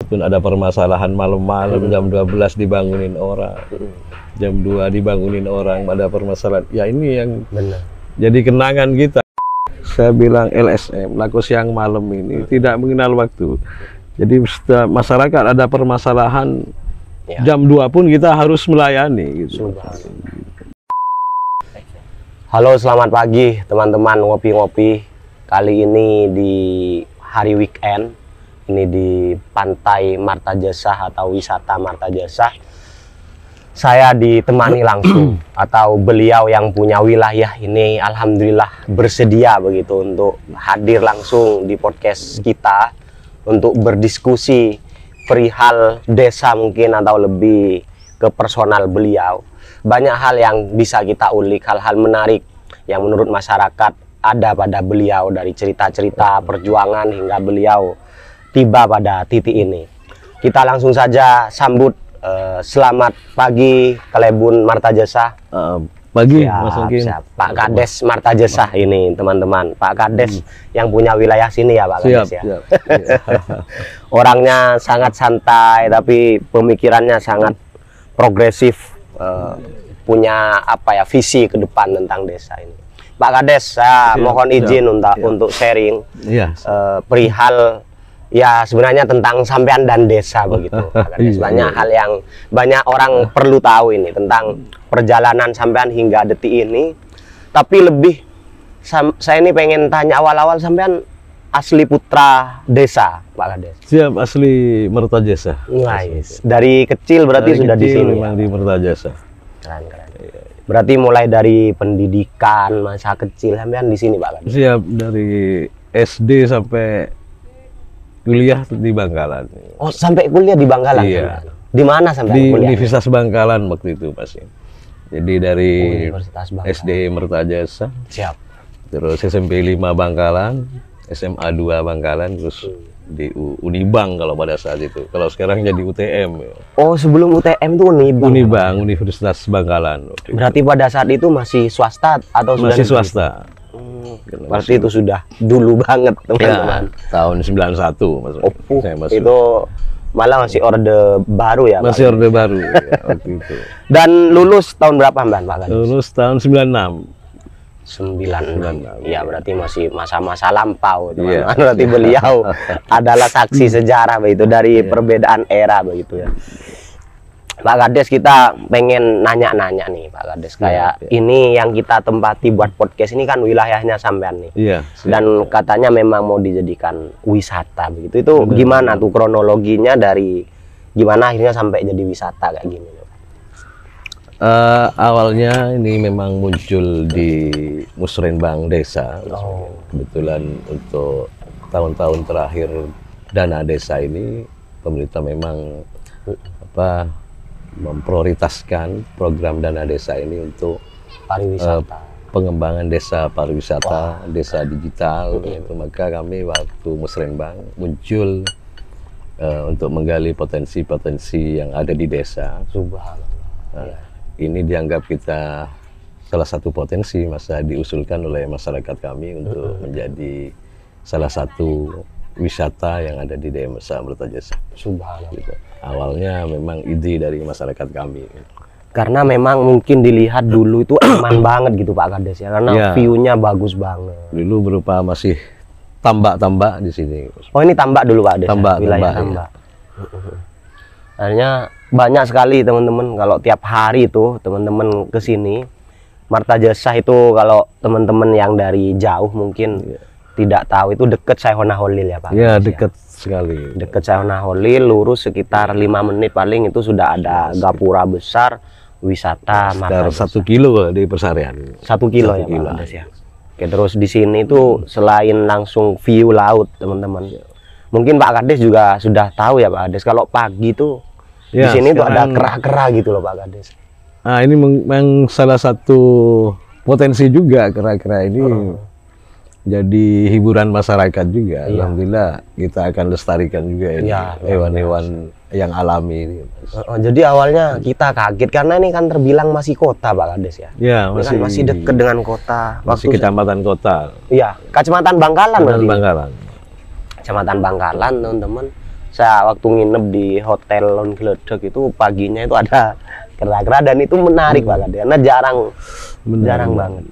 pun ada permasalahan malam-malam jam 12 dibangunin orang, jam 2 dibangunin orang, ada permasalahan. Ya ini yang benar. Jadi kenangan kita. Saya bilang LSM, laku siang malam ini tidak mengenal waktu. Jadi masyarakat ada permasalahan jam 2 pun kita harus melayani gitu. Halo, selamat pagi teman-teman ngopi-ngopi. Kali ini di hari weekend, ini di Pantai Martajasa atau wisata Martajasa. Saya ditemani langsung atau beliau yang punya wilayah ini alhamdulillah bersedia begitu untuk hadir langsung di podcast kita untuk berdiskusi perihal desa mungkin atau lebih ke personal beliau. Banyak hal yang bisa kita ulik, hal-hal menarik yang menurut masyarakat ada pada beliau, dari cerita-cerita perjuangan hingga beliau tiba pada titik ini. Kita langsung saja sambut. Selamat pagi Kalebun Martajasa. Pagi siap, Mas Angkin. siap. Pak Kades Martajasa ini teman-teman. Pak Kades yang punya wilayah sini ya Pak Kades ya. Siap. Orangnya sangat santai tapi pemikirannya sangat progresif. Punya apa ya, visi ke depan tentang desa ini. Pak Kades, saya mohon izin untuk sharing perihal ya sebenarnya tentang sampean dan desa begitu. Banyak hal yang banyak orang perlu tahu ini tentang perjalanan sampean hingga detik ini. Tapi lebih saya ini pengen tanya awal-awal, sampean asli putra desa, Pak Kades? Siap, asli Martajasa. Nice. Dari kecil berarti dari sudah kecil, di sini. Memang ya? Di Martajasa. Keren. Berarti mulai dari pendidikan masa kecil sampean di sini, Pak Kades? Siap, dari SD sampai kuliah di Bangkalan. Oh, sampai kuliah di Bangkalan? Iya. Di mana sampai di kuliah? Di Universitas Bangkalan waktu itu pasti. Jadi dari SD Martajasa. Siap. Terus SMP 5 Bangkalan, SMA 2 Bangkalan, terus di Unibang kalau pada saat itu. Kalau sekarang jadi UTM. Oh, sebelum UTM tuh Unibang. Unibang, Universitas Bangkalan. Berarti pada saat itu masih swasta atau masih swasta? Berarti itu sudah dulu banget teman-teman. Ya, tahun 91 maksudnya. Saya masuk. Itu malah masih orde baru ya. Masih orde baru ya, waktu itu. Dan lulus tahun berapa Mbak Kades? Lulus tahun 96. 96. Iya, berarti masih masa-masa lampau teman-teman. Berarti beliau adalah saksi sejarah begitu dari perbedaan era begitu ya. Pak Kades, kita pengen nanya-nanya nih Pak Kades, kayak ini yang kita tempati buat podcast ini kan wilayahnya sampean nih. Iya. Dan katanya memang mau dijadikan wisata begitu. Itu gimana tuh kronologinya, dari gimana akhirnya sampai jadi wisata kayak gini? Awalnya ini memang muncul di Musrenbang Desa. Kebetulan untuk tahun-tahun terakhir dana desa ini pemerintah memang memprioritaskan program dana desa ini untuk pariwisata, pengembangan desa pariwisata, desa digital. Maka kami waktu Musrenbang muncul untuk menggali potensi-potensi yang ada di desa. Subhanallah. Ini dianggap kita salah satu potensi masa diusulkan oleh masyarakat kami untuk menjadi salah satu wisata yang ada di desa Martajasa. Subhanallah. Gitu. Awalnya memang ide dari masyarakat kami. Karena memang mungkin dilihat dulu itu aman banget gitu Pak Kades ya, karena view-nya bagus banget. Dulu berupa masih tambak-tambak di sini. Oh, ini tambak dulu Pak Kades. Tambak. Akhirnya banyak sekali teman-teman, kalau tiap hari itu teman-teman ke sini Martajasa itu, kalau teman-teman yang dari jauh mungkin tidak tahu, itu dekat Sayhona Holil ya Pak. Iya, dekat sekali. Dekat Sayhona Holil, lurus sekitar 5 menit paling itu sudah ada gapura besar wisata Martajasa. 1 kilo di Persarian. 1 kilo ya Pak Kades ya. Oke, terus di sini itu selain langsung view laut teman-teman, mungkin Pak Kades juga sudah tahu ya Pak Kades, kalau pagi tuh di sini tuh ada kera-kera gitu loh Pak Kades. Nah, ini memang salah satu potensi juga, kera-kera ini jadi hiburan masyarakat juga. Alhamdulillah kita akan lestarikan juga ini hewan-hewan yang alami ini. Jadi awalnya kita kaget karena ini kan terbilang masih kota Pak Kades ya. Iya, masih dekat dengan kota. Masih kecamatan kota. Iya, Kecamatan Bangkalan berarti. Bangkalan. Kecamatan Bangkalan teman-teman. Saya waktu nginep di hotel Lon Gledek itu paginya itu ada kera-kera dan itu menarik banget ya. Karena jarang banget.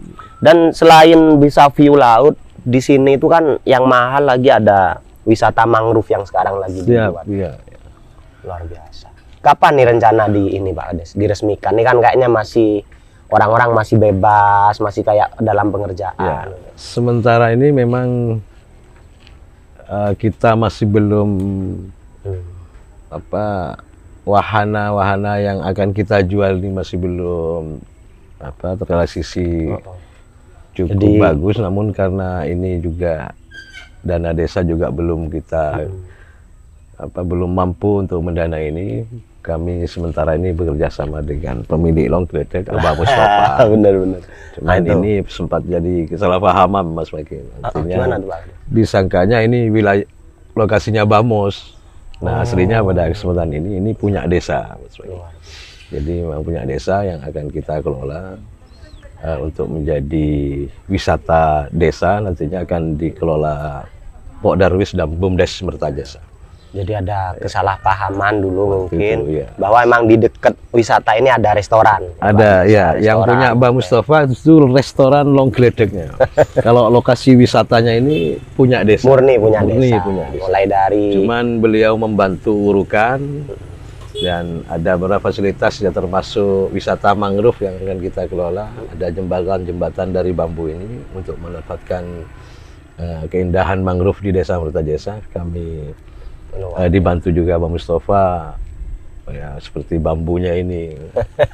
Dan selain bisa view laut, di sini itu kan yang mahal lagi ada wisata mangrove yang sekarang lagi dibuat. Iya. Luar biasa. Kapan nih rencana di ini Pak Kades diresmikan? Ini kan kayaknya masih orang-orang masih bebas, masih kayak dalam pengerjaan. Ya, sementara ini memang kita masih belum wahana-wahana yang akan kita jual ini masih belum terrealisasi cukup bagus. Namun karena ini juga dana desa juga belum kita belum mampu untuk mendanai ini, kami sementara ini bekerja sama dengan pemilik Lon Gledek, Abah Mustafa. Benar-benar. Cuman ini sempat jadi kesalahpahaman Mas Makin. Artinya disangkanya ini wilayah lokasinya Bamus. Nah, aslinya pada kesempatan ini punya desa Mas Makin. Jadi memang punya desa yang akan kita kelola untuk menjadi wisata desa, nantinya akan dikelola Pok Darwis dan BUMDes Mertajasa. Jadi ada kesalahpahaman dulu mungkin bahwa emang di dekat wisata ini ada restoran. Ada ya, yang punya Mbah Mustafa itu restoran Lon Gledeknya. Kalau lokasi wisatanya ini punya desa. Murni punya desa. Mulai dari. Cuman beliau membantu urukan dan ada beberapa fasilitas ya, termasuk wisata mangrove yang akan kita kelola. Ada jembatan dari bambu ini untuk memanfaatkan keindahan mangrove di Desa Mertajasa. Kami dibantu juga Bang Mustafa ya, seperti bambunya ini.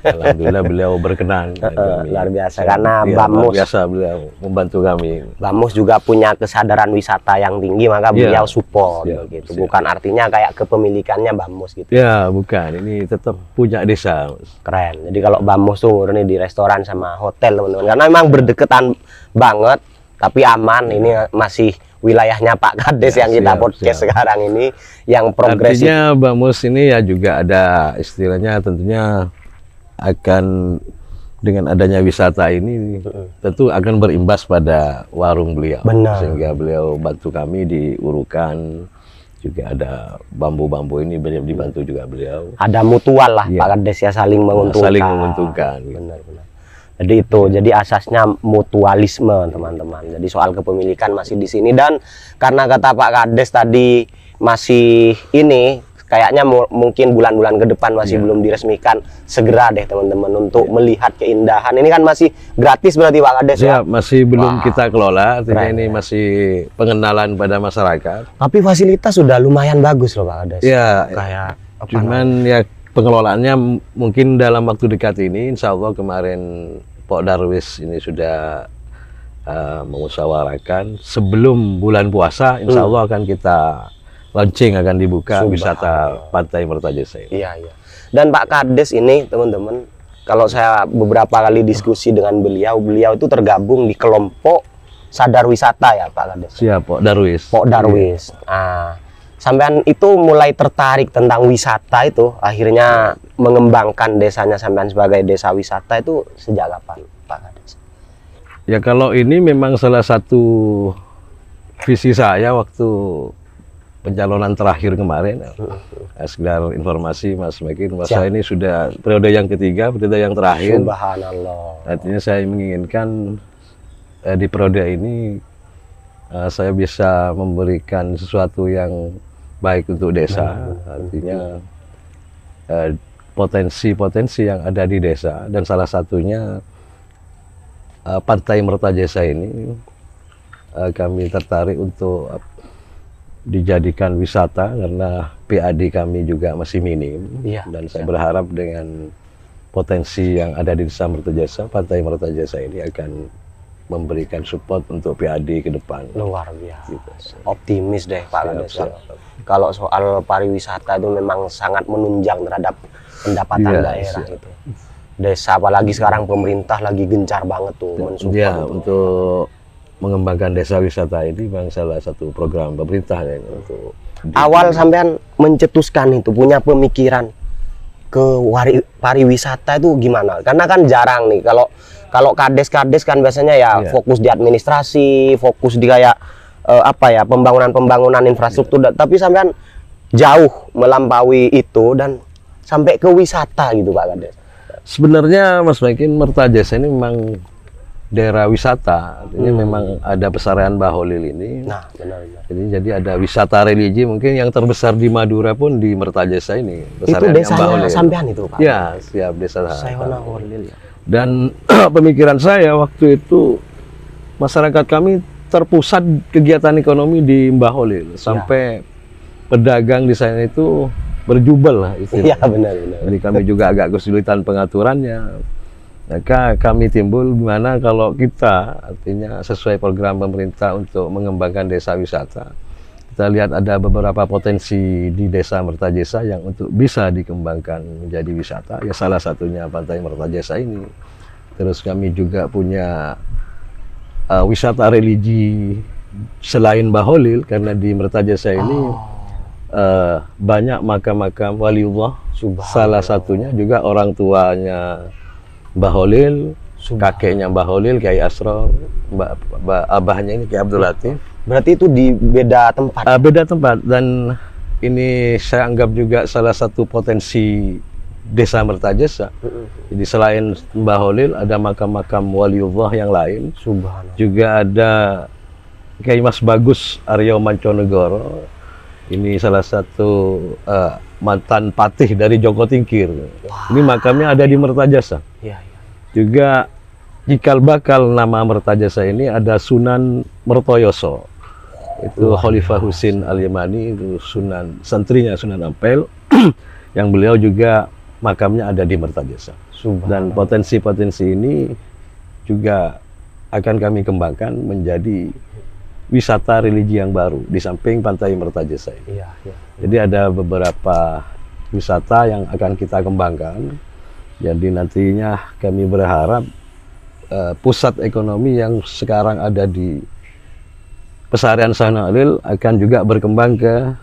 Alhamdulillah beliau berkenan. Luar biasa karena Bamus luar biasa beliau membantu kami. Bamus juga punya kesadaran wisata yang tinggi, maka beliau support gitu. Bukan artinya kayak kepemilikannya Bamus gitu. Ya, bukan. Ini tetap punya desa. Keren. Jadi kalau Bamus tuh ini di restoran sama hotel teman-teman, karena memang berdekatan banget tapi aman. Ini masih wilayahnya Pak Kades yang kita podcast sekarang ini yang progresif. Artinya Bamus ini ya juga ada istilahnya, tentunya akan dengan adanya wisata ini tentu akan berimbas pada warung beliau. Benar. Sehingga beliau bantu kami diurukan, juga ada bambu-bambu ini dibantu juga beliau. Ada mutual lah Pak Kades ya, saling menguntungkan. Saling menguntungkan. Benar-benar. Jadi itu, jadi asasnya mutualisme teman-teman. Jadi soal kepemilikan masih di sini, dan karena kata Pak Kades tadi masih ini kayaknya mungkin bulan-bulan ke depan masih belum diresmikan, segera deh teman-teman untuk melihat keindahan. Ini kan masih gratis berarti Pak Kades ya? Masih belum kita kelola, artinya ini masih pengenalan pada masyarakat. Tapi fasilitas sudah lumayan bagus loh Pak Kades. Ya, kayak cuman ya pengelolaannya mungkin dalam waktu dekat ini, insya Allah. Kemarin Pok Darwis ini sudah mengusahakan sebelum bulan puasa, insya Allah akan kita launching, akan dibuka wisata Pantai Mertajasa ini. Iya. Dan Pak Kades ini teman-teman, kalau saya beberapa kali diskusi dengan beliau itu tergabung di kelompok sadar wisata ya Pak Kades. Siap, Pok Darwis. Pok Darwis. Sampean itu mulai tertarik tentang wisata itu, akhirnya mengembangkan desanya sampean sebagai desa wisata itu sejak kapan Pak Kades? Ya kalau ini memang salah satu visi saya waktu pencalonan terakhir kemarin. Sekedar informasi Mas Makin, masa ini sudah periode yang ketiga, periode yang terakhir. Subhanallah. Artinya saya menginginkan di periode ini saya bisa memberikan sesuatu yang baik untuk desa. Artinya potensi-potensi yang ada di desa, dan salah satunya Pantai Mertajasa ini kami tertarik untuk dijadikan wisata karena PAD kami juga masih minim. Dan saya berharap dengan potensi yang ada di Desa Mertajasa, Pantai Mertajasa ini akan memberikan support untuk PAD ke depan. Luar biasa. Gitu. Optimis deh Pak Kades. Kalau soal pariwisata itu memang sangat menunjang terhadap pendapatan daerah itu. Desa, apalagi sekarang pemerintah lagi gencar banget tuh mensupport untuk mengembangkan desa wisata ini, memang salah satu program pemerintah ya, untuk awal sampean mencetuskan itu, punya pemikiran ke pariwisata itu gimana? Karena kan jarang nih kalau kades kan biasanya ya fokus di administrasi, fokus di kayak pembangunan infrastruktur. Tapi sampean jauh melampaui itu dan sampai ke wisata gitu Pak Kades? Sebenarnya Mas Makin, Mertajasa ini memang daerah wisata, artinya memang ada pesarian Baholil ini. Nah, benar. Jadi ada wisata religi mungkin yang terbesar di Madura pun di Mertajasa ini. Itu desanya sampean itu Pak? Ya, siap, desa Sayona Holil ya. Dan pemikiran saya waktu itu masyarakat kami terpusat kegiatan ekonomi di Baholil sampai pedagang di sana itu berjubel lah istilahnya. Iya, benar. Jadi kami juga agak kesulitan pengaturannya. Maka kami timbul gimana kalau kita artinya sesuai program pemerintah untuk mengembangkan desa wisata. Kita lihat ada beberapa potensi di desa Mertajasa yang untuk bisa dikembangkan menjadi wisata. Ya salah satunya Pantai Mertajasa ini. Terus kami juga punya wisata religi selain Baholil, karena di Mertajasa ini banyak makam-makam waliullah. Salah satunya juga orang tuanya Baholil, kakeknya Baholil, Kiai Asror, abahnya ini Kiai Abdul Latif. Berarti itu di beda tempat? Beda tempat, dan ini saya anggap juga salah satu potensi desa Mertajasa. Jadi selain Baholil ada makam-makam waliullah yang lain. Subhanallah. Juga ada Kiai Mas Bagus Aryo Manconegoro. Ini salah satu mantan patih dari Joko Tingkir. Wow. Ini makamnya ada di Mertajasa. Ya. Juga cikal bakal nama Mertajasa ini ada Sunan Mertoyoso. Itu Khalifah Husin Al-Yamani, itu santrinya Sunan Ampel, yang beliau juga makamnya ada di Mertajasa. Dan potensi-potensi ini juga akan kami kembangkan menjadi wisata religi yang baru di samping Pantai Mertajasa ini. Iya. Jadi ada beberapa wisata yang akan kita kembangkan. Jadi nantinya kami berharap pusat ekonomi yang sekarang ada di pesarian Sayona Holil akan juga berkembang ke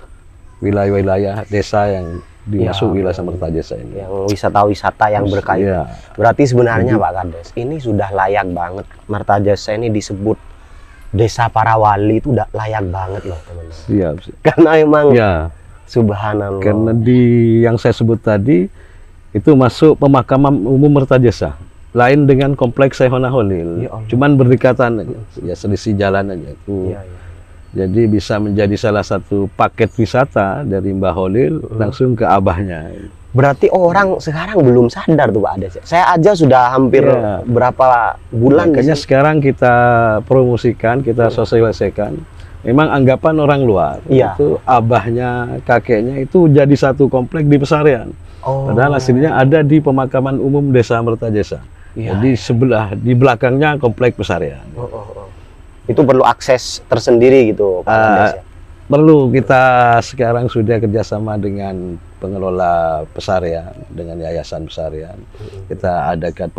wilayah-wilayah desa yang dimasuk wilayah Mertajasa ini. Yang wisata-wisata yang berkaitan. Ya. Berarti sebenarnya Pak Kades, ini sudah layak banget. Mertajasa ini disebut desa para wali, itu udah layak banget loh teman-teman. Siap. Karena emang subhanallah. Karena di yang saya sebut tadi itu masuk pemakaman umum Mertajasa. Lain dengan kompleks Sayona Holil. Cuman berdekatan ya, selisih jalan aja itu. Jadi bisa menjadi salah satu paket wisata dari Mbah Holil langsung ke abahnya. Berarti orang sekarang belum sadar tuh Pak Ades. Saya aja sudah hampir berapa bulan. Makanya sekarang kita promosikan, kita sosialisasikan. Memang anggapan orang luar itu abahnya, kakeknya itu jadi satu komplek di pesarian. Padahal aslinya ada di pemakaman umum Desa Mertajasa. Jadi di belakangnya komplek pesarian. Itu perlu akses tersendiri gitu Pak Ades ya? Perlu. Kita sekarang sudah kerjasama dengan pengelola pesarian, dengan yayasan pesarian. Kita adakan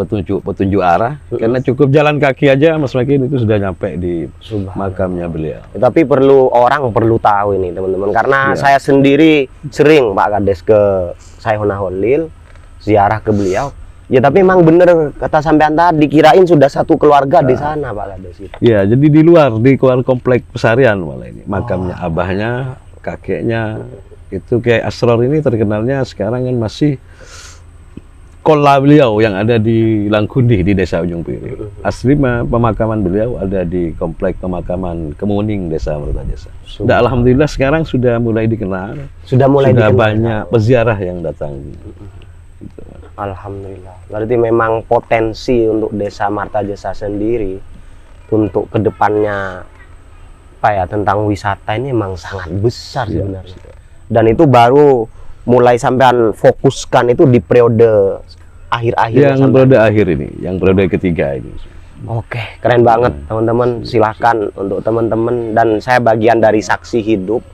petunjuk arah, karena cukup jalan kaki aja Mas Makin itu sudah nyampe di makamnya beliau. Tapi orang perlu tahu ini teman-teman, karena saya sendiri sering Pak Kades ke Sayona Holil, ziarah ke beliau. Ya tapi memang bener kata sampean tadi, dikirain sudah satu keluarga di sana Pak Kades. Ya, jadi di luar komplek pesarian malah ini makamnya abahnya, kakeknya. Itu Kiai Asror ini terkenalnya sekarang kan masih kola beliau yang ada di Langkundih di Desa Ujung Piring. Asli pemakaman beliau ada di komplek pemakaman Kemuning Desa Mertajasa. Nah, alhamdulillah sekarang sudah mulai dikenal. Sudah banyak peziarah yang datang. Gitu. Alhamdulillah. Berarti memang potensi untuk Desa Mertajasa sendiri untuk kedepannya tentang wisata ini memang sangat besar sebenarnya. Dan itu baru mulai sampean fokuskan itu di periode akhir-akhir. Yang periode akhir ini, yang periode ketiga ini. Oke, keren banget teman-teman. Silahkan untuk teman-teman, dan saya bagian dari saksi hidup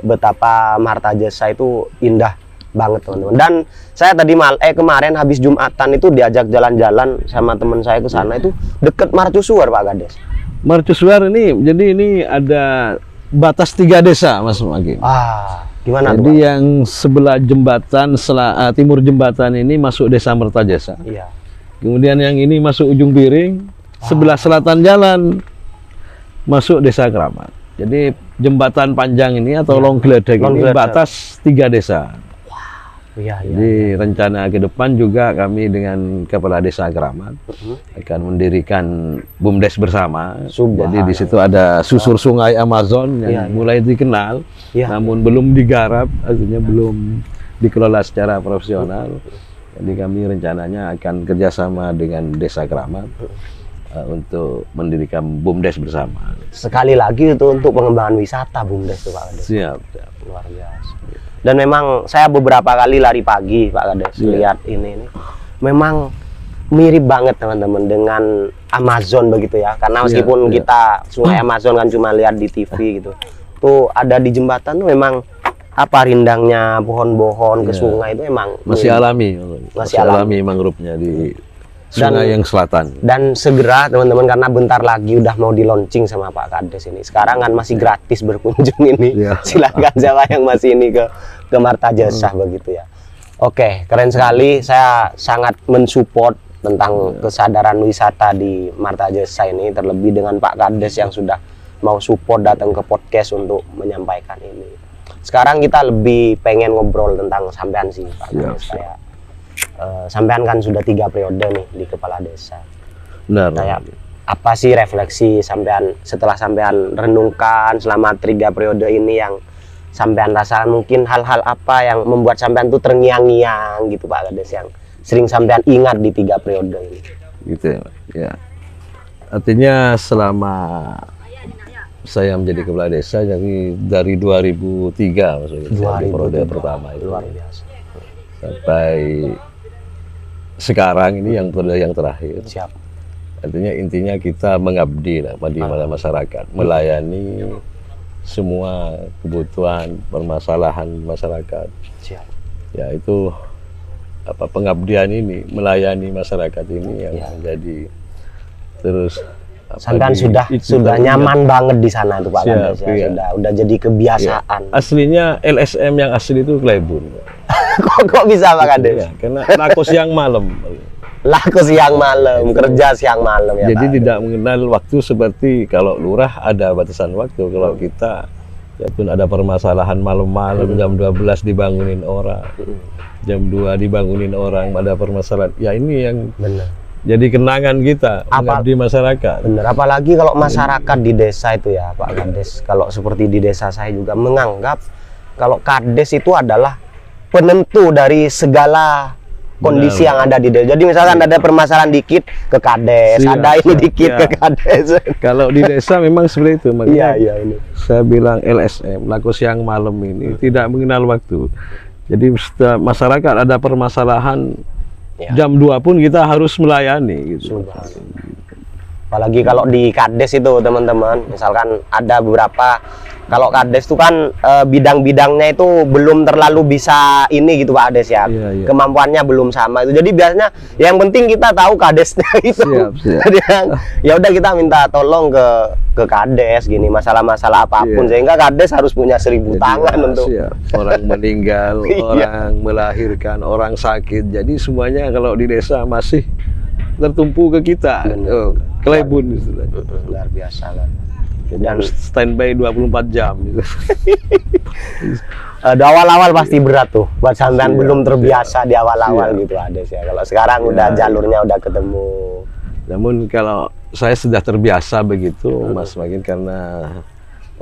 betapa Mertajasa itu indah banget teman-teman. Dan saya tadi kemarin habis Jumatan itu diajak jalan-jalan sama teman saya ke sana, itu deket Mercusuar Pak Kades. Mercusuar ini, jadi ini ada batas 3 desa Mas Makin. Gimana jadi tuh, yang sebelah jembatan, timur jembatan ini masuk Desa Mertajasa. Iya. Kemudian yang ini masuk Ujung Piring, sebelah selatan jalan masuk Desa Keramat. Jadi jembatan panjang ini atau long geledek ini batas 3 desa. Iya, Jadi rencana ke depan juga kami dengan Kepala Desa Keramat akan mendirikan BUMDes bersama. Jadi di situ ada susur sungai Amazon yang mulai dikenal, namun belum digarap, artinya belum dikelola secara profesional. Jadi kami rencananya akan kerjasama dengan Desa Keramat untuk mendirikan BUMDes bersama. Sekali lagi itu untuk pengembangan wisata BUMDes tuh Pak Kades. Siap. Luar biasa. Dan memang saya beberapa kali lari pagi Pak Kades lihat ini memang mirip banget teman-teman dengan Amazon begitu ya, karena meskipun kita sungai Amazon kan cuma lihat di TV gitu, tuh ada di jembatan tuh memang apa rindangnya pohon-pohon ke sungai itu emang masih alami mangrove-nya di sungai yang selatan. Dan segera teman-teman, karena bentar lagi udah mau di launching sama Pak Kades ini. Sekarang kan masih gratis berkunjung ini. Silakan siapa yang masih ini ke Marta Jasa begitu ya. Oke, keren sekali. Saya sangat mensupport tentang kesadaran wisata di Marta Jasa ini, terlebih dengan Pak Kades yang sudah mau support datang ke podcast untuk menyampaikan ini. Sekarang kita lebih pengen ngobrol tentang sampean sih Pak Kades. Sampean kan sudah 3 periode nih di kepala desa. Benar. Kayak apa sih refleksi sampean setelah sampean renungkan selama 3 periode ini, yang sampean rasakan, mungkin hal-hal apa yang membuat sampean tuh terngiang-ngiang gitu Pak Kades, yang sering sampean ingat di 3 periode ini? Gitu ya. Artinya selama saya menjadi kepala desa, jadi dari 2003 maksudnya, dari periode pertama itu luar biasa sampai sekarang ini yang periode yang terakhir. Siap. Artinya intinya kita mengabdi lah pada masyarakat, melayani semua kebutuhan permasalahan masyarakat. Siap. Ya itu apa, pengabdian ini, melayani masyarakat ini yang menjadi terus sampean sudah nyaman banget di sana itu Pak Kades ya. Udah jadi kebiasaan. Aslinya LSM yang asli itu Klebun. kok bisa Pak Kades? Ya, karena laku siang malam. Laku siang malam, kerja siang malam ya. Jadi tidak mengenal waktu seperti kalau lurah ada batasan waktu. Kalau kita ya pun ada permasalahan malam-malam, jam 12 dibangunin orang, jam 2 dibangunin orang, ada permasalahan. Ya ini yang benar. Jadi kenangan kita mengabdi masyarakat. Bener, apalagi kalau masyarakat di desa itu ya Pak Kades. Kalau seperti di desa saya juga menganggap kalau Kades itu adalah penentu dari segala kondisi yang ada di desa. Jadi misalkan ada permasalahan dikit ke Kades, ada ini dikit ke Kades. Kalau di desa memang seperti itu. Makanya ini. Saya bilang LSM, laku siang malam ini tidak mengenal waktu. Jadi masyarakat ada permasalahan, jam 2 pun kita harus melayani gitu. Apalagi kalau di Kades itu teman-teman, misalkan ada beberapa, kalau Kades itu kan bidang-bidangnya itu belum terlalu bisa ini gitu Pak Kades ya. Kemampuannya belum sama itu. Jadi biasanya yang penting kita tahu Kadesnya itu. Jadi ya udah kita minta tolong ke Kades gini, masalah-masalah apapun, sehingga Kades harus punya 1000 tangan untuk orang meninggal, orang melahirkan, orang sakit. Jadi semuanya kalau di desa masih tertumpu ke kita. Klebun luar biasa kan. Dan standby 24 jam gitu. Awal-awal pasti berat tuh buat sampean, belum terbiasa di awal-awal gitu Kades ya. Kalau sekarang udah jalurnya udah ketemu. Namun kalau saya sudah terbiasa begitu Mas Magin, karena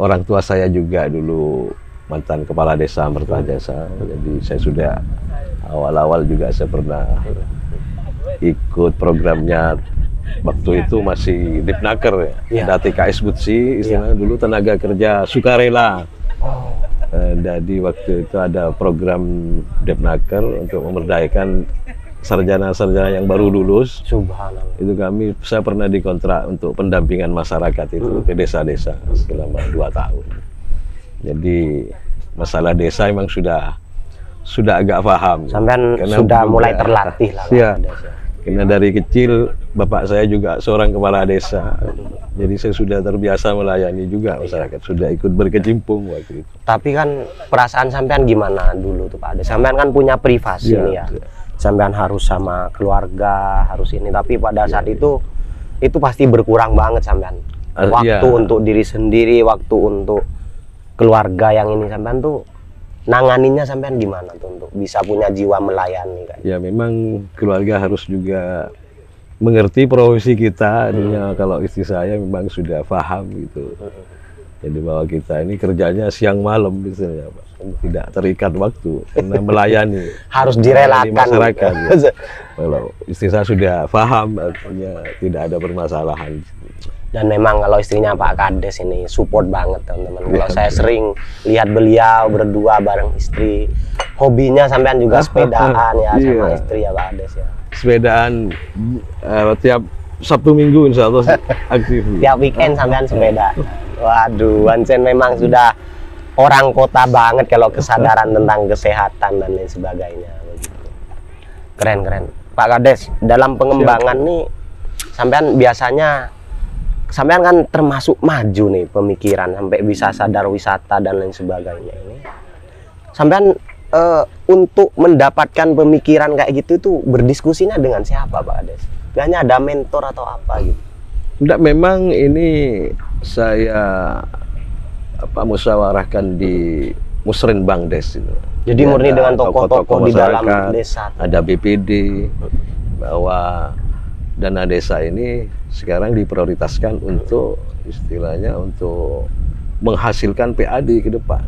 orang tua saya juga dulu mantan kepala desa Marta Jasa. Jadi saya sudah awal-awal juga saya pernah ikut programnya. Waktu itu masih Dipnaker ya, ada TKS Butsi, istilahnya dulu tenaga kerja sukarela. Jadi waktu itu ada program Dipnaker untuk memberdayakan sarjana-sarjana yang baru lulus. Subhanallah. Itu saya pernah dikontrak untuk pendampingan masyarakat itu ke desa-desa selama 2 tahun. Jadi masalah desa memang sudah agak paham. Sampean sudah mulai terlatih lah. Karena dari kecil bapak saya juga seorang kepala desa, jadi saya sudah terbiasa melayani juga masyarakat, sudah ikut berkecimpung waktu itu. Tapi kan perasaan sampean gimana dulu tuh Pak Ade? Sampean kan punya privasi nih ya. Sampean harus sama keluarga, harus ini. Tapi pada saat itu pasti berkurang banget sampean. Waktu untuk diri sendiri, waktu untuk keluarga yang ini sampean tuh nanganinya sampean gimana tuh untuk bisa punya jiwa melayani kan? Ya memang keluarga harus juga mengerti profesi kita. Artinya kalau istri saya memang sudah paham gitu. Jadi bahwa kita ini kerjanya siang malam misalnya, Pak. Tidak terikat waktu karena melayani. Harus direlakan masyarakat. Ya. Kalau istri saya sudah paham, artinya tidak ada permasalahan. Dan memang kalau istrinya Pak Kades ini support banget teman-teman. Kalau saya sering lihat beliau berdua bareng istri, hobinya sampean juga sepedaan ya sama istri ya Pak Kades ya. Sepedaan tiap Sabtu Minggu insya Allah aktif. Tiap weekend sampean sepeda. Waduh, Wancen memang sudah orang kota banget kalau kesadaran tentang kesehatan dan lain sebagainya. Keren. Pak Kades, dalam pengembangan nih sampean biasanya sampean kan termasuk maju nih pemikiran sampai bisa sadar wisata dan lain sebagainya ini. Sampean untuk mendapatkan pemikiran kayak gitu itu berdiskusinya dengan siapa Pak Kades? Biasanya ada mentor atau apa gitu? Enggak, memang ini saya musyawarahkan di Musrenbang Des itu. Jadi murni dengan tokoh-tokoh di dalam desa. Ada BPD bahwa dana desa ini sekarang diprioritaskan untuk istilahnya untuk menghasilkan PAD ke depan.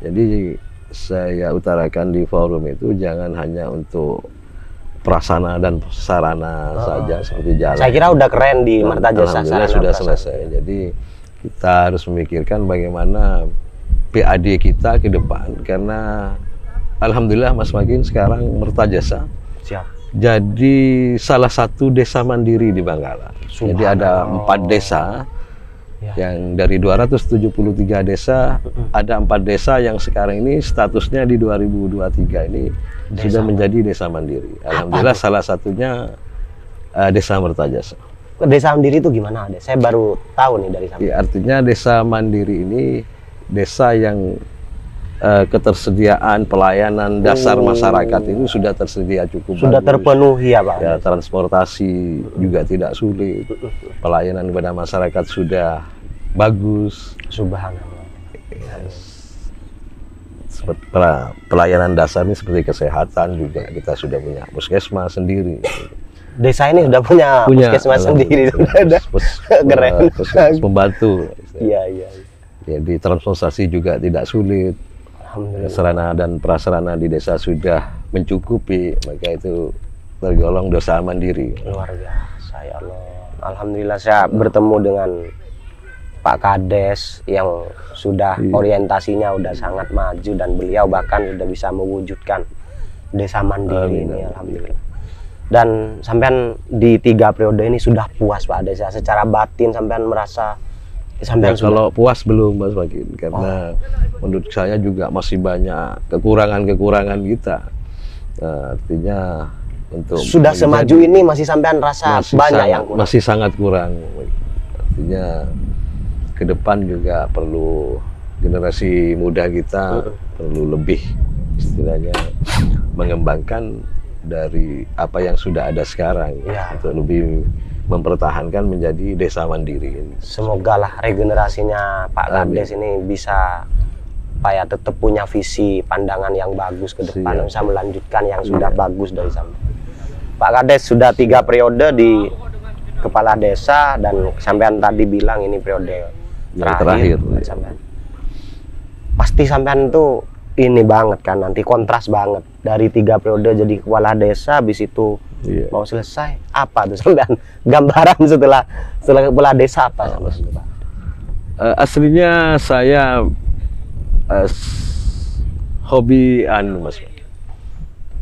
Jadi saya utarakan di forum itu jangan hanya untuk prasarana dan sarana saja seperti jalan. Saya kira udah keren di Marta Jasa. Alhamdulillah sudah selesai. Jadi kita harus memikirkan bagaimana PAD kita ke depan karena alhamdulillah Mas Magin sekarang Marta Jasa. Siap. Jadi salah satu desa mandiri di Bangkalan. Jadi ada 4 desa yang dari 273 desa, ada 4 desa yang sekarang ini statusnya di 2023 ini sudah menjadi desa mandiri. Alhamdulillah salah satunya Desa Marta Jasa. Desa mandiri itu gimana? Saya baru tahu nih dari sampean. Ya, artinya desa mandiri ini desa yang ketersediaan pelayanan dasar masyarakat itu sudah tersedia cukup sudah bagus. Terpenuhi ya Pak. Ya, transportasi juga tidak sulit, pelayanan kepada masyarakat sudah bagus. Subhanallah. Pelayanan dasar ini seperti kesehatan juga kita sudah punya puskesmas sendiri. Desa ini sudah punya puskesmas sendiri, sudah ada. Keren. Pembantu. Iya. Jadi transportasi juga tidak sulit. Sarana dan prasarana di desa sudah mencukupi, maka itu tergolong desa mandiri. Luar biasa ya Allah. Alhamdulillah saya bertemu dengan Pak Kades yang sudah orientasinya udah sangat maju dan beliau bahkan sudah bisa mewujudkan desa mandiri ini alhamdulillah. Dan sampean di 3 periode ini sudah puas Pak Kades ya, secara batin sampean merasa sampean kalau puas belum Mas Magin, karena menurut saya juga masih banyak kekurangan kita. Artinya untuk sudah semaju ini masih sampean rasa banyak yang kurang. Masih sangat kurang. Artinya ke depan juga perlu generasi muda kita perlu lebih istilahnya mengembangkan dari apa yang sudah ada sekarang untuk lebih mempertahankan menjadi desa mandiri ini. Semoga lah regenerasinya Pak Kades ini bisa tetap punya visi pandangan yang bagus ke depan, bisa melanjutkan yang sudah bagus dari sampean. Pak Kades sudah 3 periode di kepala desa dan sampean tadi bilang ini periode terakhir. Pasti sampean tuh ini banget kan, nanti kontras banget dari 3 periode jadi kepala desa, habis itu mau selesai apa tuh sampean gambaran setelah kepala desa apa sama Pak? Aslinya saya hobi Mas,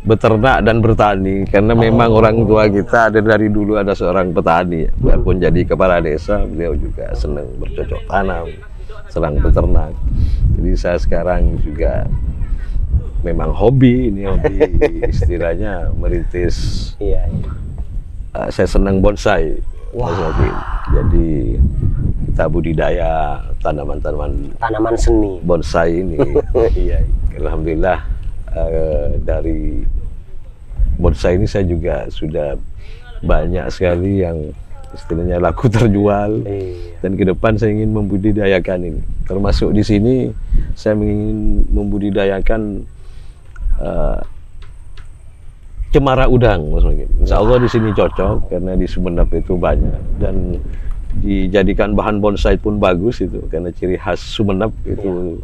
beternak dan bertani karena memang orang tua kita dari dulu ada seorang petani. Biarpun jadi kepala desa, beliau juga senang bercocok tanam, senang beternak. Jadi saya sekarang juga memang hobi istilahnya merintis. Saya senang bonsai. Jadi kita budidaya tanaman seni bonsai ini. Alhamdulillah dari bonsai ini saya juga sudah banyak sekali yang istilahnya laku terjual. Dan ke depan saya ingin membudidayakan ini. Termasuk di sini saya ingin membudidayakan cemara udang, Mas Magin. Insya Allah di sini cocok karena di Sumeneb itu banyak dan dijadikan bahan bonsai pun bagus itu karena ciri khas Sumeneb itu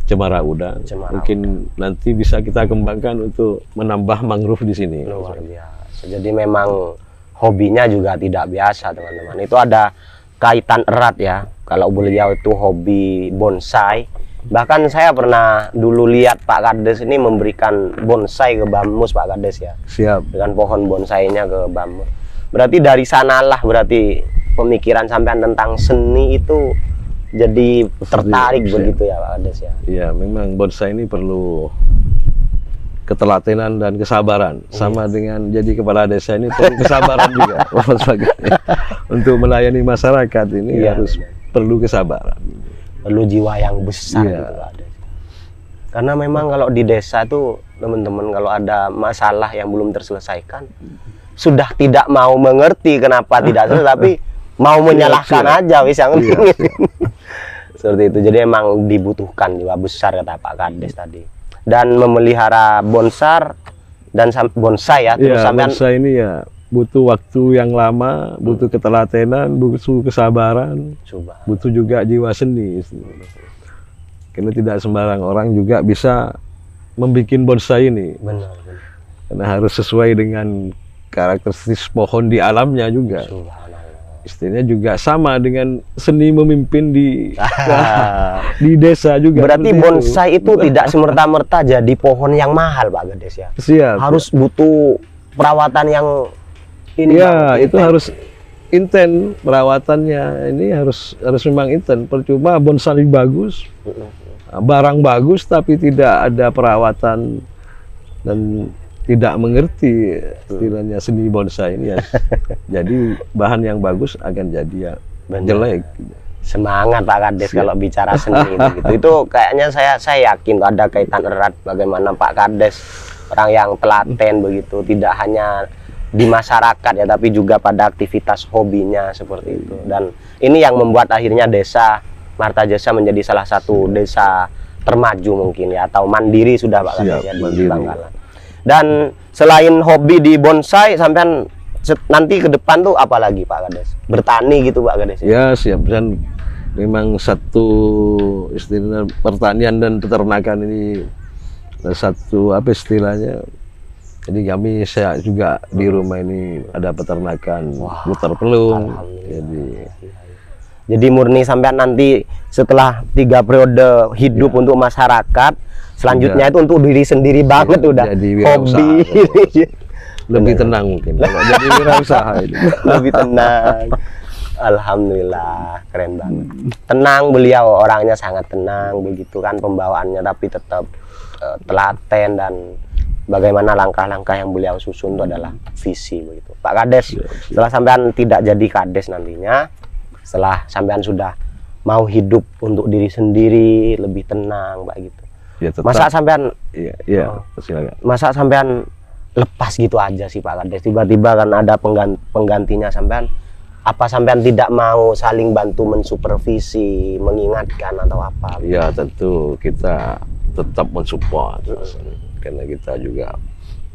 cemara udang. Mungkin nanti bisa kita kembangkan untuk menambah mangrove di sini. Luar biasa. Jadi memang hobinya juga tidak biasa, teman-teman. Itu ada kaitan erat ya. Kalau beliau itu hobi bonsai. Bahkan saya pernah dulu lihat Pak Kades ini memberikan bonsai ke Bamus, Pak Kades ya. Siap. Dengan pohon bonsainya ke Bamus. Berarti dari sanalah berarti pemikiran sampean tentang seni itu jadi tertarik begitu ya Pak Kades ya. Iya, memang bonsai ini perlu ketelatenan dan kesabaran. Sama dengan jadi kepala desa ini perlu kesabaran juga. Untuk melayani masyarakat ini harus perlu kesabaran. Perlu jiwa yang besar gitu Pak Kades. Karena memang kalau di desa tuh teman-teman kalau ada masalah yang belum terselesaikan sudah tidak mau mengerti kenapa tidak selesai tapi mau menyalahkan aja wis yang seperti itu. Jadi emang dibutuhkan jiwa besar kata Pak Kades tadi. Dan memelihara bonsai dan bonsai ya terus sampean bonsai ini ya butuh waktu yang lama, butuh ketelatenan, butuh kesabaran, butuh juga jiwa seni. Karena tidak sembarang orang juga bisa membuat bonsai ini. Benar. Karena harus sesuai dengan karakteristik pohon di alamnya juga. Istilahnya juga sama dengan seni memimpin di desa juga. Berarti bonsai itu tidak semerta-merta jadi pohon yang mahal Pak Kades ya. Siap. Harus butuh perawatan yang ini itu harus inten perawatannya. Ini harus memang inten. Percuma bonsai bagus, barang bagus tapi tidak ada perawatan dan tidak mengerti istilahnya seni bonsai ini ya. Jadi bahan yang bagus akan jadi ya jelek. Semangat Pak Kades kalau bicara seni gitu. Itu kayaknya saya yakin ada kaitan erat bagaimana Pak Kades orang yang telaten begitu, tidak hanya di masyarakat ya tapi juga pada aktivitas hobinya seperti itu. Dan ini yang membuat akhirnya desa Martajasa menjadi salah satu desa termaju mungkin ya, atau mandiri sudah Pak Kades ya di Bangkalan. Dan selain hobi di bonsai sampean nanti ke depan tuh apa lagi Pak Kades? Bertani gitu Pak Kades ya? Siap. Dan memang satu istilah pertanian dan peternakan ini satu apa istilahnya. Jadi saya juga di rumah ini ada peternakan putar pelung. Jadi murni sampean nanti setelah 3 periode hidup untuk masyarakat, selanjutnya itu untuk diri sendiri banget udah hobi. Lebih tenang mungkin. Jadi wirausaha itu. Lebih tenang. Alhamdulillah, keren banget. Tenang beliau, orangnya sangat tenang begitu kan pembawaannya, tapi tetap telaten dan bagaimana langkah-langkah yang beliau susun itu adalah visi begitu. Pak Kades, setelah sampean tidak jadi Kades nantinya, setelah sampean sudah mau hidup untuk diri sendiri, lebih tenang, Pak gitu. Ya, masa sampean masa sampean lepas gitu aja sih Pak Kades, tiba-tiba kan ada penggantinya sampean, apa sampean tidak mau saling bantu mensupervisi, mengingatkan atau apa? Ya tentu kita tetap mensupport karena kita juga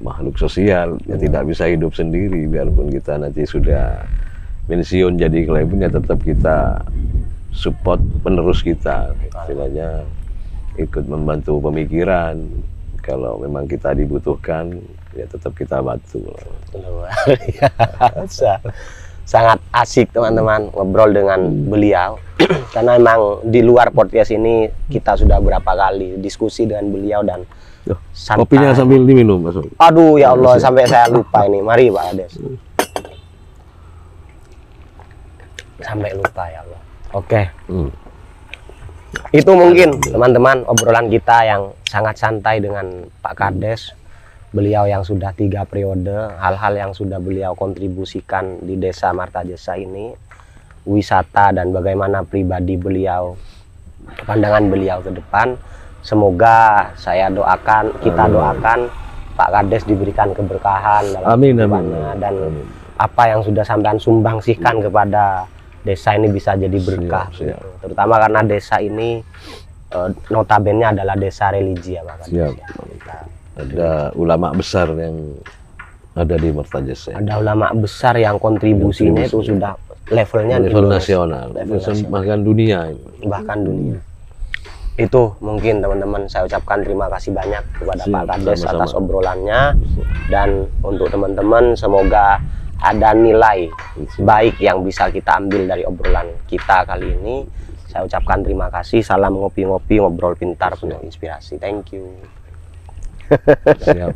makhluk sosial yang tidak bisa hidup sendiri. Biarpun kita nanti sudah pensiun jadi kelebun ya tetap kita support penerus kita, istilahnya ikut membantu pemikiran. Kalau memang kita dibutuhkan ya tetap kita bantu. Luar biasa. Sangat asik teman-teman ngobrol dengan beliau karena memang di luar podcast ini kita sudah berapa kali diskusi dengan beliau dan santai. Kopinya sambil diminum Mas. Aduh ya Allah, sampai saya lupa ini. Mari Pak Kades. Sampai lupa ya Allah. Oke. Itu mungkin teman-teman obrolan kita yang sangat santai dengan Pak Kades. Beliau yang sudah 3 periode, hal-hal yang sudah beliau kontribusikan di desa Martajasa ini, wisata dan bagaimana pribadi beliau, pandangan beliau ke depan. Semoga saya doakan, kita doakan Pak Kades diberikan keberkahan dalam kehidupannya dan apa yang sudah sampean sumbangsihkan kepada desa ini bisa jadi berkah. Siap. Gitu. Terutama karena desa ini notabene adalah desa religi ya Pak. Siap. Ada ulama besar yang ada di Martajasa. Ada ulama besar yang kontribusinya itu sudah levelnya level nasional, bahkan dunia. Bahkan dunia. Itu mungkin teman-teman saya ucapkan terima kasih banyak kepada Pak Kades atas obrolannya, dan untuk teman-teman semoga ada nilai baik yang bisa kita ambil dari obrolan kita kali ini. Saya ucapkan terima kasih. Salam ngopi-ngopi, ngobrol pintar penuh inspirasi. Thank you. Siap.